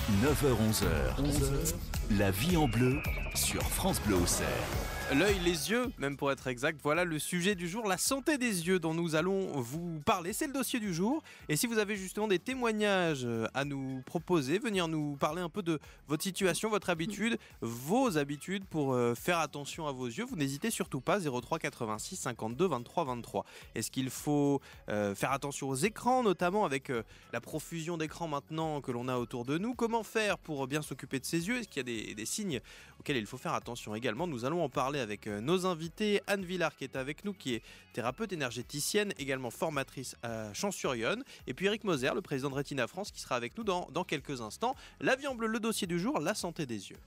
9h-11h, la vie en bleu sur France Bleu Auxerre. L'œil, les yeux, même pour être exact, voilà le sujet du jour, la santé des yeux dont nous allons vous parler. C'est le dossier du jour. Et si vous avez justement des témoignages à nous proposer, venir nous parler un peu de votre situation, votre habitude, vos habitudes pour faire attention à vos yeux, vous n'hésitez surtout pas, 03 86 52 23 23. Est-ce qu'il faut faire attention aux écrans, notamment avec la profusion d'écrans maintenant que l'on a autour de nous? Comment faire pour bien s'occuper de ses yeux? Est-ce qu'il y a des signes auxquels il faut faire attention également? Nous allons en parler avec nos invités. Anne Villard qui est avec nous, qui est thérapeute énergéticienne, également formatrice à Champs-sur-Yonne. Et puis Eric Moser, le président de Retina France, qui sera avec nous dans quelques instants. La vie en bleu, le dossier du jour, la santé des yeux.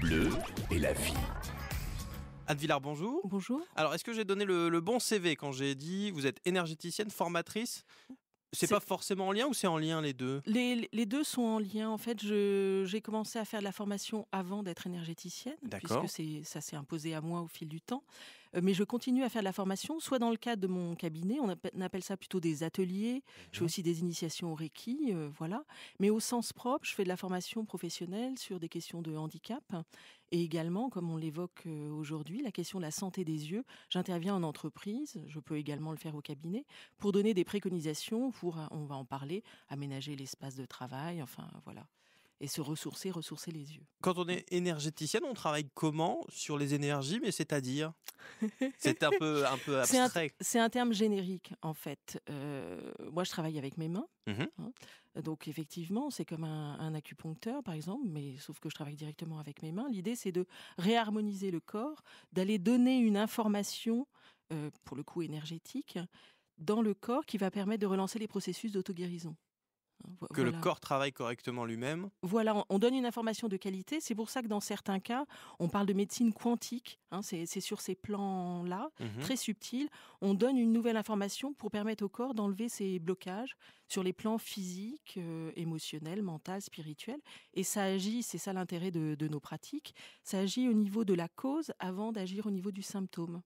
Bleu et la vie. Anne Villard, bonjour. Bonjour. Alors, est-ce que j'ai donné le bon CV quand j'ai dit vous êtes énergéticienne, formatrice? C'est pas forcément en lien ou c'est en lien les deux? Les deux sont en lien. En fait, j'ai commencé à faire de la formation avant d'être énergéticienne, D'accord. puisque ça s'est imposé à moi au fil du temps. Mais je continue à faire de la formation, soit dans le cadre de mon cabinet, on appelle ça plutôt des ateliers. Je fais aussi des initiations au Reiki, voilà. Mais au sens propre, je fais de la formation professionnelle sur des questions de handicap. Et également, comme on l'évoque aujourd'hui, la question de la santé des yeux. J'interviens en entreprise, je peux également le faire au cabinet, pour donner des préconisations pour, on va en parler, aménager l'espace de travail, enfin voilà. Et se ressourcer les yeux. Quand on est énergéticienne, on travaille comment sur les énergies, mais c'est-à-dire? C'est un peu abstrait. C'est un terme générique, en fait. Moi, je travaille avec mes mains. Mhm. Donc, effectivement, c'est comme un acupuncteur, par exemple, mais sauf que je travaille directement avec mes mains. L'idée, c'est de réharmoniser le corps, d'aller donner une information, pour le coup énergétique, dans le corps qui va permettre de relancer les processus d'auto-guérison. Que le corps travaille correctement lui-même. Voilà, on donne une information de qualité. C'est pour ça que dans certains cas, on parle de médecine quantique. C'est sur ces plans-là, très subtils. On donne une nouvelle information pour permettre au corps d'enlever ses blocages sur les plans physiques, émotionnels, mental, spirituels. Et ça agit, c'est ça l'intérêt de nos pratiques, ça agit au niveau de la cause avant d'agir au niveau du symptôme.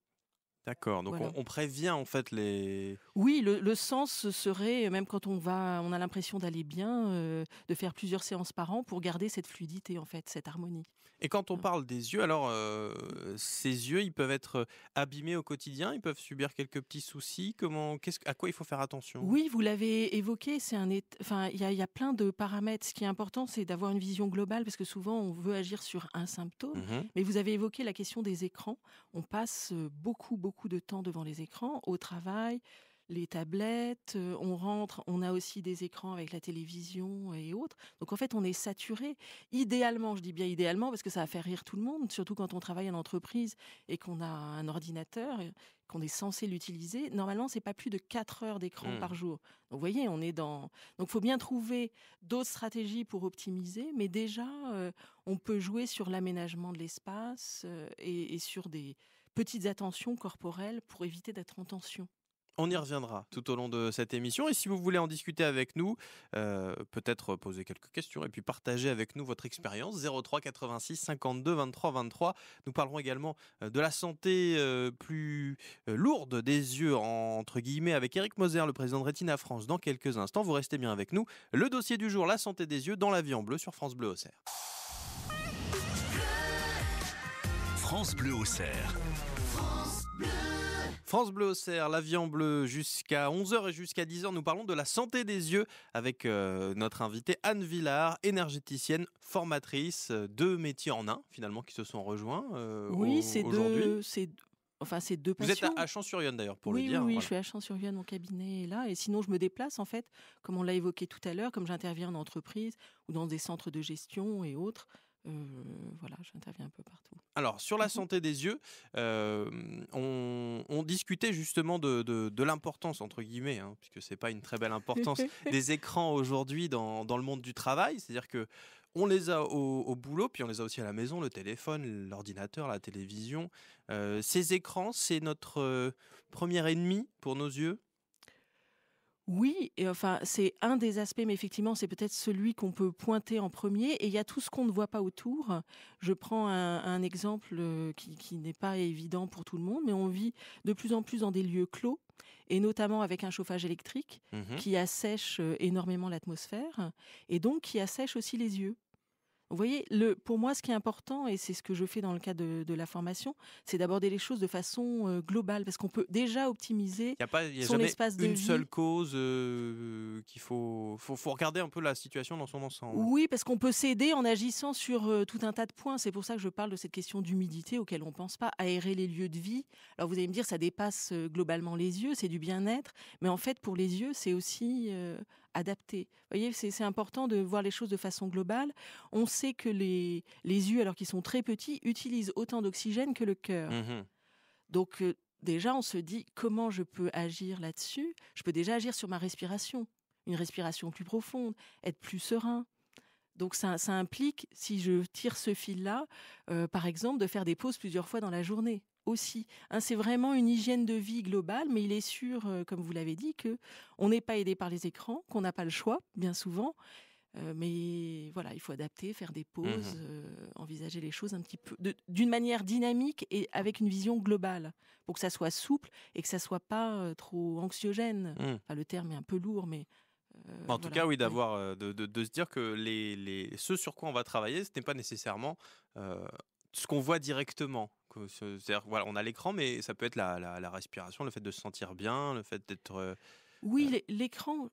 D'accord, donc voilà. on prévient en fait les... Oui, le sens serait, même quand on a l'impression d'aller bien, de faire plusieurs séances par an pour garder cette fluidité, en fait, cette harmonie. Et quand on parle des yeux, alors ces yeux, ils peuvent être abîmés au quotidien, ils peuvent subir quelques petits soucis. À quoi il faut faire attention? Oui, vous l'avez évoqué, il y a plein de paramètres. Ce qui est important, c'est d'avoir une vision globale, parce que souvent, on veut agir sur un symptôme. Mais vous avez évoqué la question des écrans. On passe beaucoup de temps devant les écrans, au travail, les tablettes, on rentre, on a aussi des écrans avec la télévision et autres. Donc en fait, on est saturé. Idéalement, je dis bien idéalement, parce que ça va faire rire tout le monde, surtout quand on travaille en entreprise et qu'on a un ordinateur, qu'on est censé l'utiliser. Normalement, c'est pas plus de 4 heures d'écran par jour. Donc vous voyez, donc il faut bien trouver d'autres stratégies pour optimiser, mais déjà, on peut jouer sur l'aménagement de l'espace et sur des petites attentions corporelles pour éviter d'être en tension. On y reviendra tout au long de cette émission. Et si vous voulez en discuter avec nous, peut-être poser quelques questions et puis partager avec nous votre expérience, 03 86 52 23 23. Nous parlerons également de la santé plus lourde des yeux, entre guillemets, avec Eric Moser, le président de Retina France, dans quelques instants. Vous restez bien avec nous. Le dossier du jour, la santé des yeux dans la vie en bleu sur France Bleu Auxerre. France Bleu Auxerre. France Bleu Auxerre, la vie en bleu jusqu'à 11h et jusqu'à 10h. Nous parlons de la santé des yeux avec notre invitée Anne Villard, énergéticienne, formatrice, deux métiers en un finalement qui se sont rejoints oui, aujourd'hui. C'est deux Vous passions. êtes à Champs-sur-Yonne d'ailleurs pour oui, le dire. Oui, voilà. je suis à Champs-sur-Yonne, mon cabinet est là. Et sinon, je me déplace en fait, comme on l'a évoqué tout à l'heure, comme j'interviens en entreprise ou dans des centres de gestion et autres. Voilà, j'interviens un peu partout. Alors, sur la santé des yeux, on discutait justement de l'importance, entre guillemets, puisque c'est pas une très belle importance, des écrans aujourd'hui dans le monde du travail. C'est-à-dire que on les a au boulot, puis on les a aussi à la maison, le téléphone, l'ordinateur, la télévision. Ces écrans, c'est notre premier ennemi pour nos yeux? Oui, et enfin, c'est un des aspects, mais effectivement, c'est peut-être celui qu'on peut pointer en premier. Et il y a tout ce qu'on ne voit pas autour. Je prends un exemple qui n'est pas évident pour tout le monde, mais on vit de plus en plus dans des lieux clos, et notamment avec un chauffage électrique Mhm. qui assèche énormément l'atmosphère, et donc qui assèche aussi les yeux. Vous voyez, pour moi, ce qui est important, et c'est ce que je fais dans le cadre de la formation, c'est d'aborder les choses de façon globale, parce qu'on peut déjà optimiser Il y a son jamais espace de une vie. seule cause qu'il faut regarder un peu la situation dans son ensemble. Oui, parce qu'on peut s'aider en agissant sur tout un tas de points. C'est pour ça que je parle de cette question d'humidité auquel on ne pense pas. Aérer les lieux de vie. Alors vous allez me dire, ça dépasse globalement les yeux, c'est du bien-être. Mais en fait, pour les yeux, c'est aussi adapté. Vous voyez, c'est important de voir les choses de façon globale. On sait que les yeux, alors qu'ils sont très petits, utilisent autant d'oxygène que le cœur. Mhm. Donc déjà, on se dit, comment je peux agir là-dessus? Je peux déjà agir sur ma respiration. Une respiration plus profonde, être plus serein. Donc ça implique, si je tire ce fil-là, par exemple, de faire des pauses plusieurs fois dans la journée aussi. Hein, c'est vraiment une hygiène de vie globale, mais il est sûr, comme vous l'avez dit, qu'on n'est pas aidé par les écrans, qu'on n'a pas le choix, bien souvent. Mais voilà, il faut adapter, faire des pauses, envisager les choses un petit peu d'une manière dynamique et avec une vision globale, pour que ça soit souple et que ça soit pas trop anxiogène. Mhm. Enfin, le terme est un peu lourd, mais En tout voilà. cas, oui, Oui. d'avoir de se dire que ce sur quoi on va travailler, ce n'est pas nécessairement ce qu'on voit directement. C'est-à-dire, voilà, on a l'écran, mais ça peut être la respiration, le fait de se sentir bien, le fait d'être. Oui, l'écran.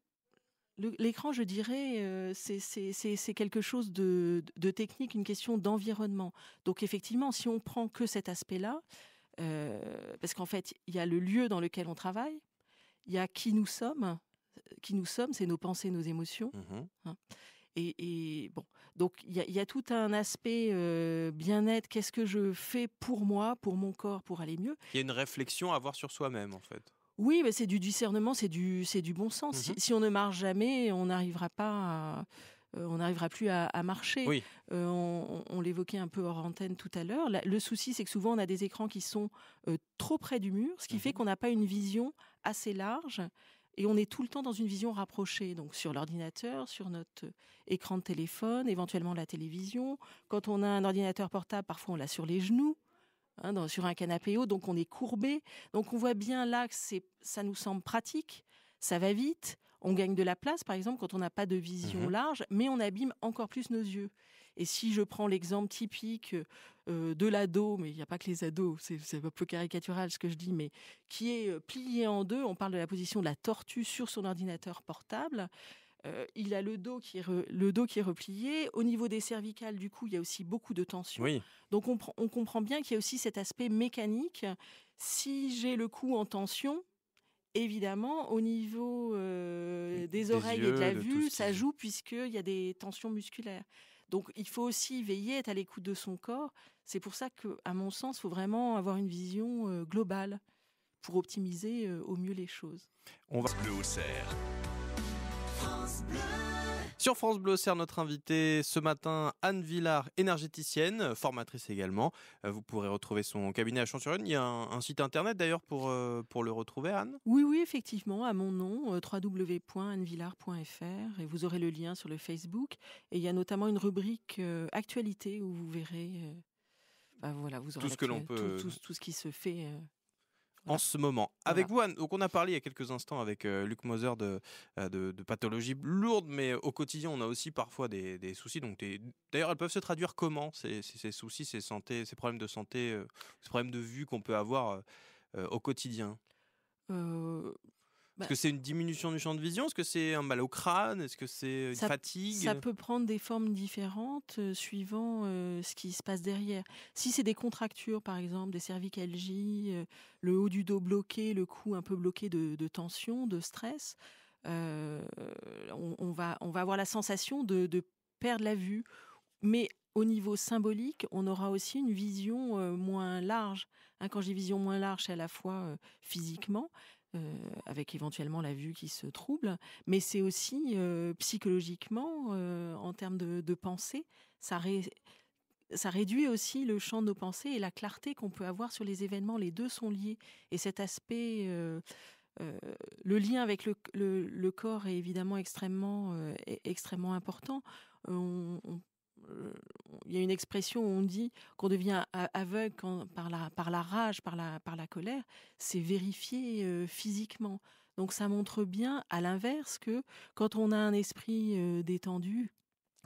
L'écran, je dirais, c'est quelque chose de technique, une question d'environnement. Donc effectivement, si on prend que cet aspect-là, parce qu'en fait, il y a le lieu dans lequel on travaille, il y a qui nous sommes. Qui nous sommes, c'est nos pensées, nos émotions. Mhm. Hein. Et bon, donc il y a tout un aspect bien-être. Qu'est-ce que je fais pour moi, pour mon corps, pour aller mieux? Il y a une réflexion à avoir sur soi-même, en fait. Oui, mais c'est du discernement, c'est du bon sens. Mhm. Si on ne marche jamais, on n'arrivera pas on n'arrivera plus à marcher. Oui. On l'évoquait un peu hors antenne tout à l'heure. Le souci, c'est que souvent, on a des écrans qui sont trop près du mur, ce qui fait qu'on n'a pas une vision assez large et on est tout le temps dans une vision rapprochée, donc sur l'ordinateur, sur notre écran de téléphone, éventuellement la télévision. Quand on a un ordinateur portable, parfois on l'a sur les genoux. Hein, sur un canapé haut, donc on est courbé. Donc on voit bien là que ça nous semble pratique, ça va vite, on gagne de la place, par exemple, quand on n'a pas de vision large, mais on abîme encore plus nos yeux. Et si je prends l'exemple typique de l'ado, mais il n'y a pas que les ados, c'est un peu caricatural ce que je dis, mais qui est plié en deux, on parle de la position de la tortue sur son ordinateur portable. Il a le dos qui est replié. Au niveau des cervicales, du coup, il y a aussi beaucoup de tension. Oui. Donc, on comprend bien qu'il y a aussi cet aspect mécanique. Si j'ai le cou en tension, évidemment, au niveau des oreilles et de la vue, ça joue puisqu'il y a des tensions musculaires. Donc, il faut aussi veiller, être à l'écoute de son corps. C'est pour ça qu'à mon sens, il faut vraiment avoir une vision globale pour optimiser au mieux les choses. On va Bleu Auxerre. Sur France Bleu Auxerre, notre invitée ce matin, Anne Villard, énergéticienne, formatrice également. Vous pourrez retrouver son cabinet à Champs-sur-Yonne. Il y a un site internet d'ailleurs pour le retrouver, Anne. Oui, effectivement, à mon nom, www.annevillard.fr, et vous aurez le lien sur le Facebook. Et il y a notamment une rubrique actualité où vous verrez, voilà, vous aurez tout ce que l'on peut, tout ce qui se fait. En ce moment. Avec vous, Anne, donc on a parlé il y a quelques instants avec Luc Moser de pathologies lourdes, mais au quotidien, on a aussi parfois des soucis. Donc d'ailleurs, elles peuvent se traduire comment, ces soucis, ces problèmes de santé, ces problèmes de vue qu'on peut avoir au quotidien? Est-ce que c'est une diminution du champ de vision? Est-ce que c'est un mal au crâne? Est-ce que c'est une fatigue? Ça peut prendre des formes différentes suivant ce qui se passe derrière. Si c'est des contractures, par exemple, des cervicalgies, le haut du dos bloqué, le cou un peu bloqué de tension, de stress, on va avoir la sensation de perdre la vue. Mais au niveau symbolique, on aura aussi une vision moins large. Hein, quand j'ai vision moins large, c'est à la fois physiquement, avec éventuellement la vue qui se trouble, mais c'est aussi psychologiquement, en termes de pensée, ça réduit aussi le champ de nos pensées et la clarté qu'on peut avoir sur les événements. Les deux sont liés. Et cet aspect le lien avec le corps est évidemment extrêmement important. Il y a une expression où on dit qu'on devient aveugle par la rage, par la colère. C'est vérifié physiquement. Donc ça montre bien, à l'inverse, que quand on a un esprit détendu,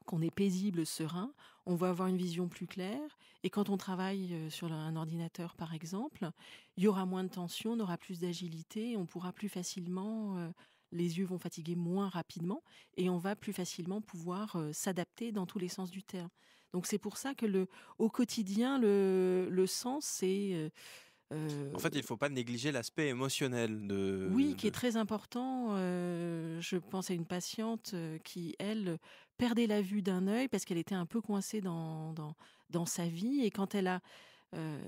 qu'on est paisible, serein, on va avoir une vision plus claire. Et quand on travaille sur un ordinateur, par exemple, il y aura moins de tension, on aura plus d'agilité, on pourra plus facilement, les yeux vont fatiguer moins rapidement, et on va plus facilement pouvoir s'adapter dans tous les sens du terme. Donc c'est pour ça que au quotidien, le sens, c'est... En fait, il ne faut pas négliger l'aspect émotionnel Oui, qui est très important. Je pense à une patiente qui, elle, perdait la vue d'un œil parce qu'elle était un peu coincée dans sa vie. Et quand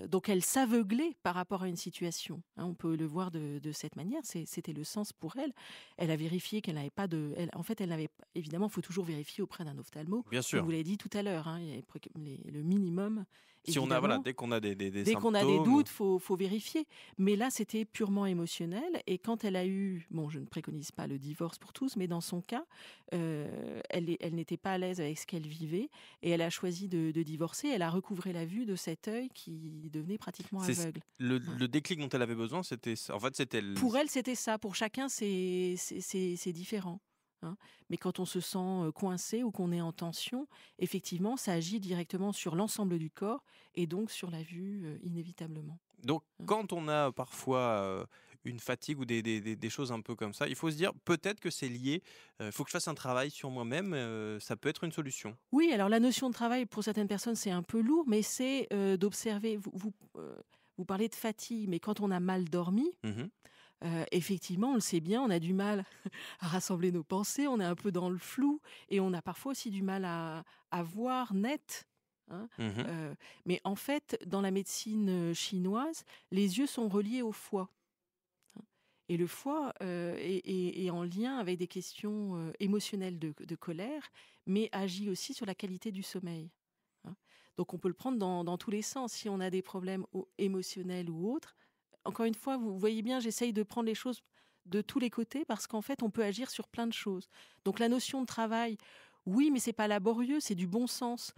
donc elle s'aveuglait par rapport à une situation. On peut le voir de cette manière. C'était le sens pour elle. Elle a vérifié qu'elle n'avait pas de... En fait, elle n'avait... Évidemment, il faut toujours vérifier auprès d'un ophtalmo. Bien sûr. Comme vous l'avez dit tout à l'heure, il y a le minimum. Si on a, dès qu'on a des dès symptômes... qu'on a des doutes, faut vérifier. Mais là, c'était purement émotionnel. Et quand elle a eu... Bon, je ne préconise pas le divorce pour tous, mais dans son cas, elle n'était pas à l'aise avec ce qu'elle vivait. Et elle a choisi de divorcer. Elle a recouvré la vue de cet œil qui devenait pratiquement aveugle. Le déclic dont elle avait besoin, c'était ça. En fait, c'était... Pour elle, c'était ça. Pour chacun, c'est différent. Mais quand on se sent coincé ou qu'on est en tension, effectivement, ça agit directement sur l'ensemble du corps et donc sur la vue, inévitablement. Donc, quand on a parfois une fatigue ou des choses un peu comme ça, il faut se dire peut-être que c'est lié, il faut que je fasse un travail sur moi-même, ça peut être une solution. Oui, alors la notion de travail, pour certaines personnes, c'est un peu lourd, mais c'est d'observer. Vous parlez de fatigue, mais quand on a mal dormi... effectivement, on le sait bien, on a du mal à rassembler nos pensées, on est un peu dans le flou et on a parfois aussi du mal à voir net. Mais en fait, dans la médecine chinoise, les yeux sont reliés au foie. Et le foie est en lien avec des questions émotionnelles de colère, mais agit aussi sur la qualité du sommeil. Donc on peut le prendre dans tous les sens. Si on a des problèmes émotionnels ou autres, encore une fois, vous voyez bien, j'essaye de prendre les choses de tous les côtés parce qu'en fait, on peut agir sur plein de choses. Donc la notion de travail, oui, mais c'est pas laborieux, c'est du bon sens.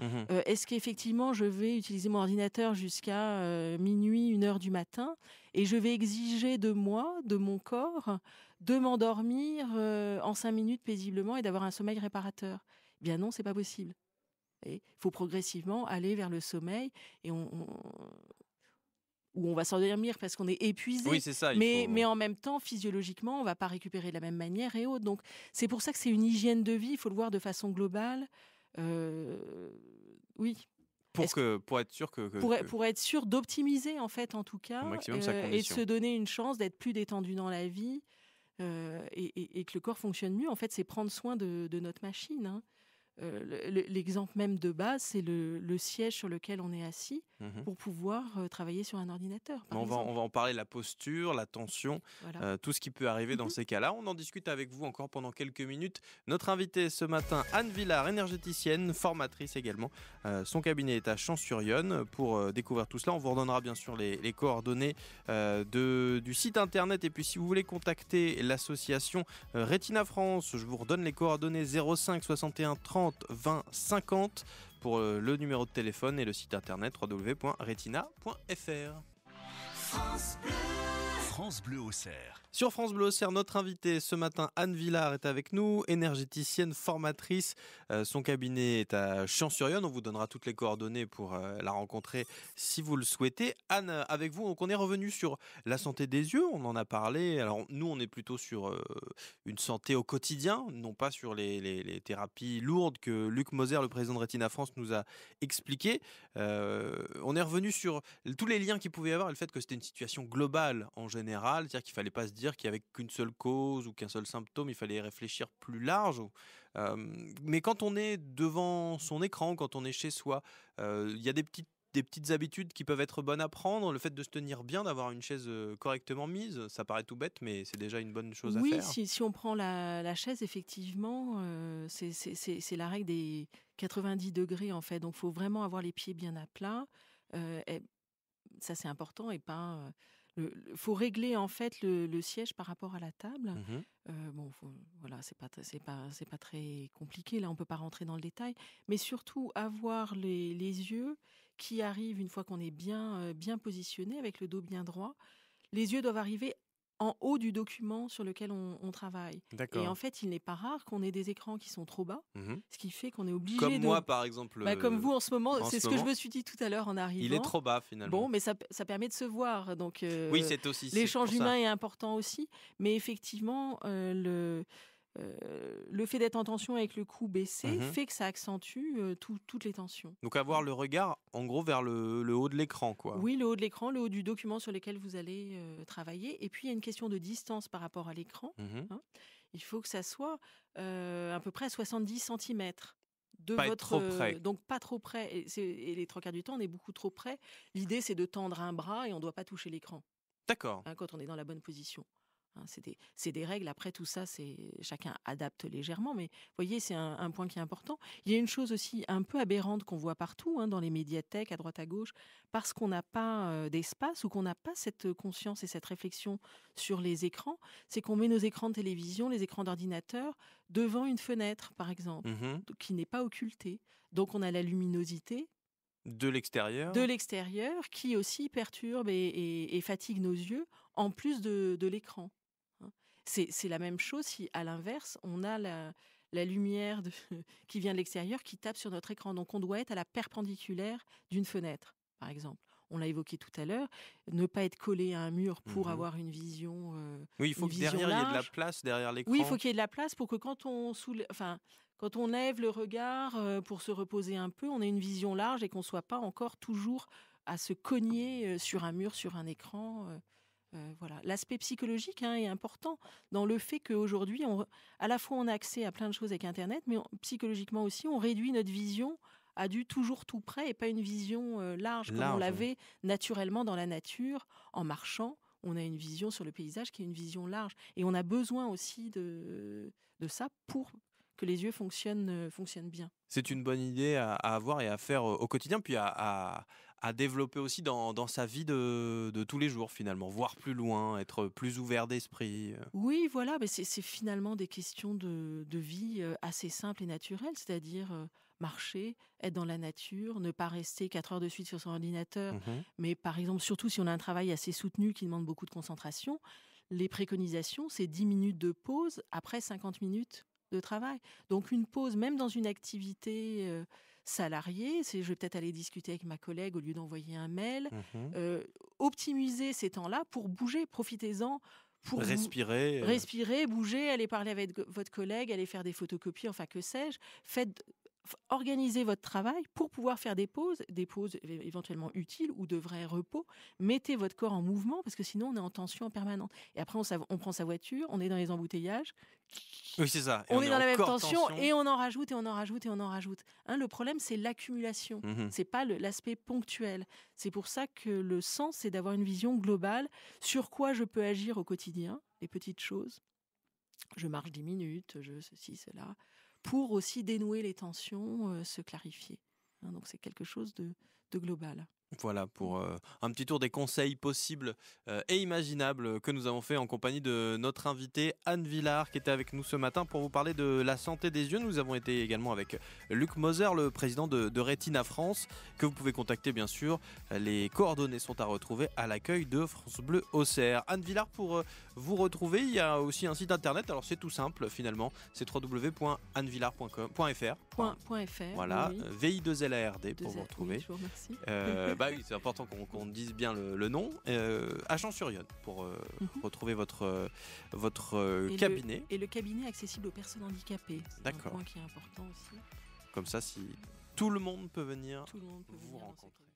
Est-ce qu'effectivement, je vais utiliser mon ordinateur jusqu'à minuit, 1h du matin, et je vais exiger de moi, de mon corps, de m'endormir en 5 minutes paisiblement et d'avoir un sommeil réparateur? Eh bien non, c'est pas possible. Il faut progressivement aller vers le sommeil et où on va s'endormir parce qu'on est épuisé, oui, c'est ça, mais en même temps, physiologiquement, on ne va pas récupérer de la même manière et autres. Donc, c'est pour ça que c'est une hygiène de vie, il faut le voir de façon globale. Oui. Pour être sûr pour être sûr d'optimiser, en fait, en tout cas, et de se donner une chance d'être plus détendu dans la vie et que le corps fonctionne mieux. En fait, c'est prendre soin de notre machine. L'exemple même de base, c'est le siège sur lequel on est assis pour pouvoir travailler sur un ordinateur. On va en parler, la posture, la tension, voilà. Tout ce qui peut arriver dans ces cas-là. On en discute avec vous encore pendant quelques minutes. Notre invitée ce matin, Anne Villard, énergéticienne, formatrice également. Son cabinet est à Champs-sur-Yonne. Pour découvrir tout cela, on vous redonnera bien sûr les coordonnées du site internet. Et puis si vous voulez contacter l'association Retina France, je vous redonne les coordonnées 05 61 30 20 50 pour le numéro de téléphone et le site internet www.retina.fr. France Bleu Auxerre. Sur France Bleu Auxerre, notre invitée ce matin, Anne Villard, est avec nous, énergéticienne, formatrice. Son cabinet est à Champs-sur-Yonne. On vous donnera toutes les coordonnées pour la rencontrer si vous le souhaitez. Anne, avec vous, donc on est revenu sur la santé des yeux. On en a parlé. Alors nous, on est plutôt sur une santé au quotidien, non pas sur les thérapies lourdes que Luc Moser, le président de Retina France, nous a expliqué. On est revenu sur tous les liens qu'il pouvait y avoir et le fait que c'était une situation globale en général, c'est-à-dire qu'il ne fallait pas se dire qu'il n'y avait qu'une seule cause ou qu'un seul symptôme, il fallait réfléchir plus large. Mais quand on est devant son écran, quand on est chez soi, il y a des petites habitudes qui peuvent être bonnes à prendre. Le fait de se tenir bien, d'avoir une chaise correctement mise, ça paraît tout bête, mais c'est déjà une bonne chose à faire. Oui, si on prend la chaise, effectivement, c'est la règle des 90 degrés en fait. Donc, il faut vraiment avoir les pieds bien à plat. Ça, c'est important et pas faut régler en fait le siège par rapport à la table. Mhm. Voilà, c'est pas très compliqué. Là, on peut pas rentrer dans le détail, mais surtout avoir les yeux qui arrivent une fois qu'on est bien positionné avec le dos bien droit. Les yeux doivent arriver en haut du document sur lequel on travaille. Et D'accord. en fait, il n'est pas rare qu'on ait des écrans qui sont trop bas, Mhm. ce qui fait qu'on est obligé Comme moi, par exemple. comme vous en ce moment, en c'est ce ce que je moment, me suis dit tout à l'heure en arrivant. il est trop bas finalement. Bon, mais ça permet de se voir. Donc, Oui, c'est aussi. l'échange c'est pour ça. humain est important aussi. Mais effectivement, le fait d'être en tension avec le cou baissé Mhm. fait que ça accentue toutes les tensions. Donc avoir le regard, en gros, vers le haut de l'écran, quoi. Oui, le haut de l'écran, le haut du document sur lequel vous allez travailler. Et puis, il y a une question de distance par rapport à l'écran. Mhm. Il faut que ça soit à peu près à 70 centimètres de Pas être votre... trop près. donc, pas trop près. Et les 3 quarts du temps, on est beaucoup trop près. L'idée, c'est de tendre un bras et on ne doit pas toucher l'écran D'accord. quand on est dans la bonne position. C'est des règles. Après, tout ça, chacun adapte légèrement. Mais vous voyez, c'est un point qui est important. Il y a une chose aussi un peu aberrante qu'on voit partout, dans les médiathèques, à droite, à gauche, parce qu'on n'a pas d'espace ou qu'on n'a pas cette conscience et cette réflexion sur les écrans. C'est qu'on met nos écrans de télévision, les écrans d'ordinateur, devant une fenêtre, par exemple, Mhm. qui n'est pas occultée. Donc, on a la luminosité De l'extérieur. qui aussi perturbe et fatigue nos yeux, en plus de l'écran. C'est la même chose si, à l'inverse, on a la lumière qui vient de l'extérieur qui tape sur notre écran. Donc, on doit être à la perpendiculaire d'une fenêtre, par exemple. On l'a évoqué tout à l'heure, ne pas être collé à un mur pour Mhm. avoir une vision Oui, il faut une que vision derrière, il y ait de la large. place derrière l'écran. Oui, il faut qu'il y ait de la place pour que quand on lève le regard pour se reposer un peu, on ait une vision large et qu'on ne soit pas encore toujours à se cogner sur un mur, sur un écran. Voilà. L'aspect psychologique est important dans le fait qu'aujourd'hui, à la fois on a accès à plein de choses avec Internet, mais psychologiquement aussi, on réduit notre vision à du toujours tout près et pas une vision large comme on Large, oui. l'avait naturellement dans la nature, en marchant. On a une vision sur le paysage qui est une vision large. Et on a besoin aussi de ça pour que les yeux fonctionnent bien. C'est une bonne idée à avoir et à faire au quotidien, puis à développer aussi dans sa vie de tous les jours finalement, voir plus loin, être plus ouvert d'esprit. Oui, voilà, mais c'est finalement des questions de vie assez simples et naturelles, c'est-à-dire marcher, être dans la nature, ne pas rester 4 heures de suite sur son ordinateur, Mhm. mais par exemple, surtout si on a un travail assez soutenu qui demande beaucoup de concentration, les préconisations, c'est 10 minutes de pause après 50 minutes de travail. Donc une pause, même dans une activité salariée, je vais peut-être aller discuter avec ma collègue au lieu d'envoyer un mail, Mhm. optimiser ces temps-là pour bouger, profitez-en. Pour Respirer. respirer, bouger, aller parler avec votre collègue, aller faire des photocopies, enfin que sais-je. Organisez votre travail pour pouvoir faire des pauses éventuellement utiles ou de vrais repos. Mettez votre corps en mouvement parce que sinon on est en tension en permanence. Et après on prend sa voiture, on est dans les embouteillages. Oui, c'est ça. Et On est dans la même encore tension et on en rajoute et on en rajoute et on en rajoute. Le problème, c'est l'accumulation. Mhm. C'est pas l'aspect ponctuel. C'est pour ça que le sens, c'est d'avoir une vision globale sur quoi je peux agir au quotidien, les petites choses. Je marche 10 minutes, ceci, cela, pour aussi dénouer les tensions, se clarifier. Donc c'est quelque chose de global. Voilà pour un petit tour des conseils possibles et imaginables que nous avons fait en compagnie de notre invitée Anne Villard qui était avec nous ce matin pour vous parler de la santé des yeux. Nous avons été également avec Luc Moser, le président de Retina France, que vous pouvez contacter bien sûr. Les coordonnées sont à retrouver à l'accueil de France Bleu Auxerre. Anne Villard, pour vous retrouver, il y a aussi un site internet, alors c'est tout simple finalement, c'est www.annevillard.fr. Voilà, oui. VI2LARD pour vous retrouver. Oui, je vous remercie. Bah oui, c'est important qu'on dise bien le nom. À Champs-sur-Yonne pour retrouver votre cabinet. Et le cabinet accessible aux personnes handicapées. C'est D'accord. un point qui est important aussi. Comme ça, si tout le monde peut venir Tout le monde peut vous venir dans ce rencontrer. cabinet.